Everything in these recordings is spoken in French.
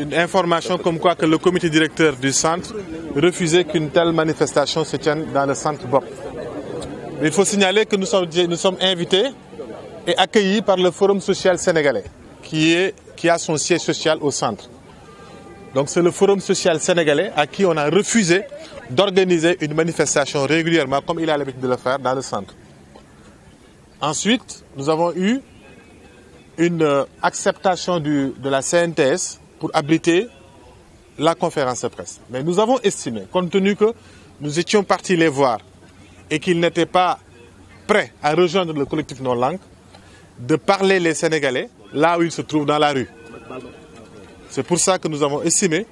une information comme quoi que le comité directeur du centre refusait qu'une telle manifestation se tienne dans le centre BOP. Il faut signaler que nous sommes invités et accueillis par le Forum social sénégalais, qui a son siège social au centre. Donc c'est le Forum social sénégalais à qui on a refusé d'organiser une manifestation régulièrement, comme il a l'habitude de le faire, dans le centre. Ensuite, nous avons eu une acceptation de la CNTS pour abriter la conférence de presse. Mais nous avons estimé, compte tenu que nous étions partis les voir et qu'ils n'étaient pas prêts à rejoindre le collectif non-langue, de parler les Sénégalais là où ils se trouvent dans la rue. C'est pour ça que nous avons estimé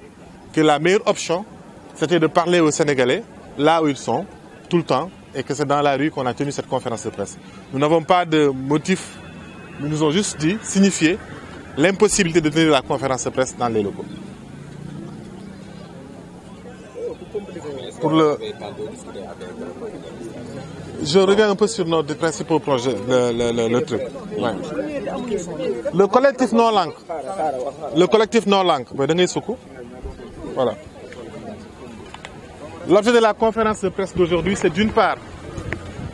que la meilleure option, c'était de parler aux Sénégalais là où ils sont, tout le temps, et que c'est dans la rue qu'on a tenu cette conférence de presse. Nous n'avons pas de motif, nous nous ont juste dit, signifié l'impossibilité de tenir la conférence de presse dans les locaux. Je reviens un peu sur nos principaux projets, le truc. Ouais. Le collectif non-langue. Voilà. L'objet de la conférence de presse d'aujourd'hui, c'est d'une part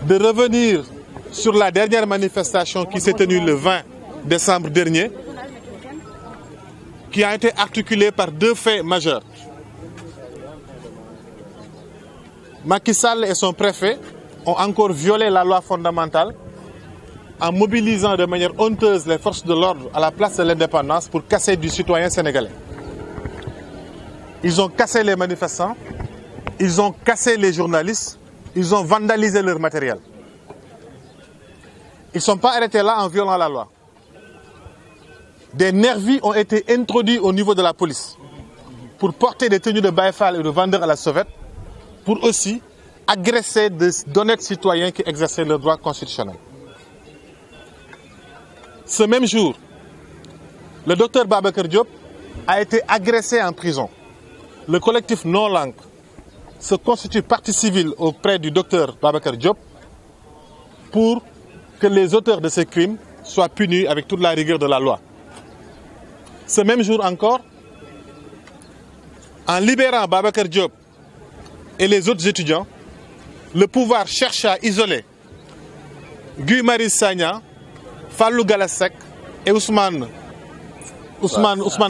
de revenir sur la dernière manifestation qui s'est tenue le 20 décembre dernier, qui a été articulée par deux faits majeurs. Macky Sall et son préfet ont encore violé la loi fondamentale en mobilisant de manière honteuse les forces de l'ordre à la place de l'indépendance pour casser du citoyen sénégalais. Ils ont cassé les manifestants, ils ont cassé les journalistes, ils ont vandalisé leur matériel. Ils ne sont pas arrêtés là en violant la loi. Des nervis ont été introduits au niveau de la police pour porter des tenues de baïfal et de vendeurs à la sauvette, pour aussi agresser d'honnêtes citoyens qui exerçaient leurs droits constitutionnels. Ce même jour, le docteur Babacar Diop a été agressé en prison. Le collectif non-langue se constitue partie civile auprès du docteur Babacar Diop pour que les auteurs de ces crimes soient punis avec toute la rigueur de la loi. Ce même jour encore, en libérant Babacar Diop et les autres étudiants, le pouvoir cherche à isoler Guy Marius Sagna, Fallou Galassek et Ousmane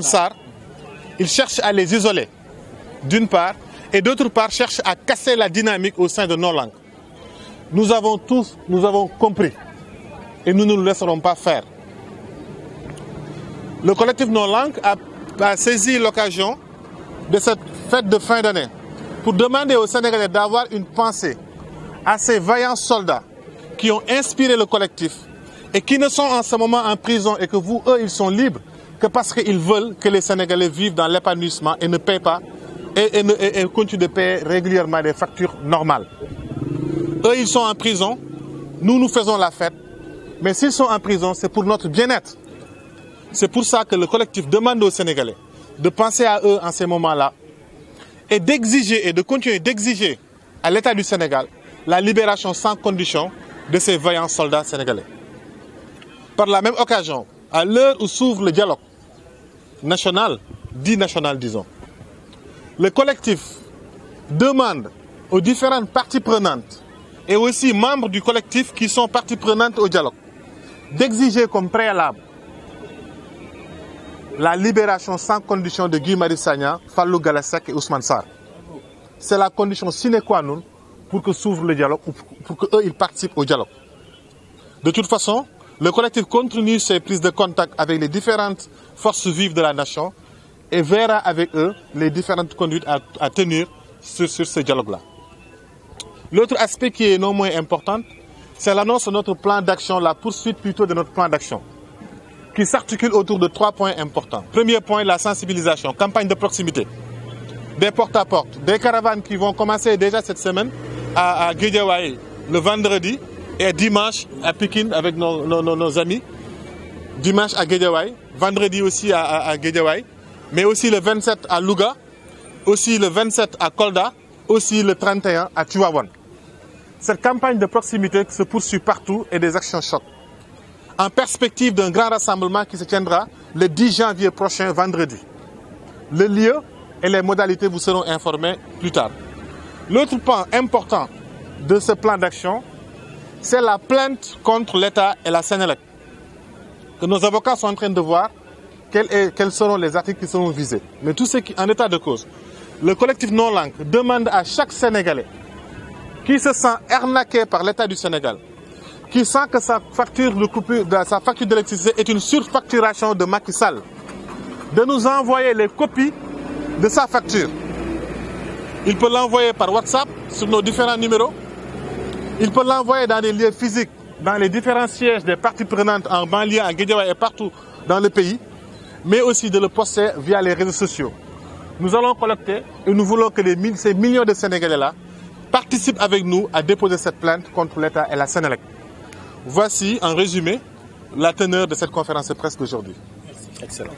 Sarr. Il cherche à les isoler, d'une part, et d'autre part, cherche à casser la dynamique au sein de nos langues. Nous avons compris, et nous ne nous laisserons pas faire. Le collectif non-langue a saisi l'occasion de cette fête de fin d'année pour demander aux Sénégalais d'avoir une pensée à ces vaillants soldats qui ont inspiré le collectif et qui ne sont en ce moment en prison et que eux, ils sont libres que parce qu'ils veulent que les Sénégalais vivent dans l'épanouissement et ne paient pas et continuent de payer régulièrement des factures normales. Eux, ils sont en prison, nous faisons la fête, mais s'ils sont en prison, c'est pour notre bien-être. C'est pour ça que le collectif demande aux Sénégalais de penser à eux en ces moments-là et d'exiger et de continuer d'exiger à l'État du Sénégal la libération sans condition de ces vaillants soldats sénégalais. Par la même occasion, à l'heure où s'ouvre le dialogue national, dit national disons, le collectif demande aux différentes parties prenantes et aussi membres du collectif qui sont parties prenantes au dialogue d'exiger comme préalable la libération sans condition de Guy Marius Sagna, Fallou Galassek et Ousmane Sarr. C'est la condition sine qua non pour que s'ouvre le dialogue, pour qu'eux ils participent au dialogue. De toute façon, le collectif continue ses prises de contact avec les différentes forces vives de la nation et verra avec eux les différentes conduites à tenir sur ce dialogue-là. L'autre aspect qui est non moins important, c'est l'annonce de notre plan d'action, la poursuite plutôt de notre plan d'action, qui s'articule autour de 3 points importants. Premier point, la sensibilisation, campagne de proximité, des porte-à-porte, des caravanes qui vont commencer déjà cette semaine à Guédiawaye le vendredi et dimanche à Pikine avec nos amis. Dimanche à Guédiawaye, vendredi aussi à Guédiawaye, mais aussi le 27 à Louga, aussi le 27 à Kolda, aussi le 31 à Tivaouane. Cette campagne de proximité se poursuit partout et des actions choc. En perspective d'un grand rassemblement qui se tiendra le 10 janvier prochain, vendredi. Le lieu et les modalités vous seront informés plus tard. L'autre point important de ce plan d'action, c'est la plainte contre l'État et la Sénélec. Que nos avocats sont en train de voir quels seront les articles qui seront visés. Mais tout ce qui en état de cause, le collectif Non Langue demande à chaque Sénégalais qui se sent arnaqué par l'État du Sénégal, qui sent que sa facture d'électricité est une surfacturation de Macky Sall, de nous envoyer les copies de sa facture. Il peut l'envoyer par WhatsApp sur nos différents numéros. Il peut l'envoyer dans des lieux physiques, dans les différents sièges des parties prenantes en banlieue, en Guédiawaye et partout dans le pays, mais aussi de le poster via les réseaux sociaux. Nous allons collecter et nous voulons que ces millions de Sénégalais-là participent avec nous à déposer cette plainte contre l'État et la Sénélec. Voici, en résumé, la teneur de cette conférence de presse d'aujourd'hui. Excellent.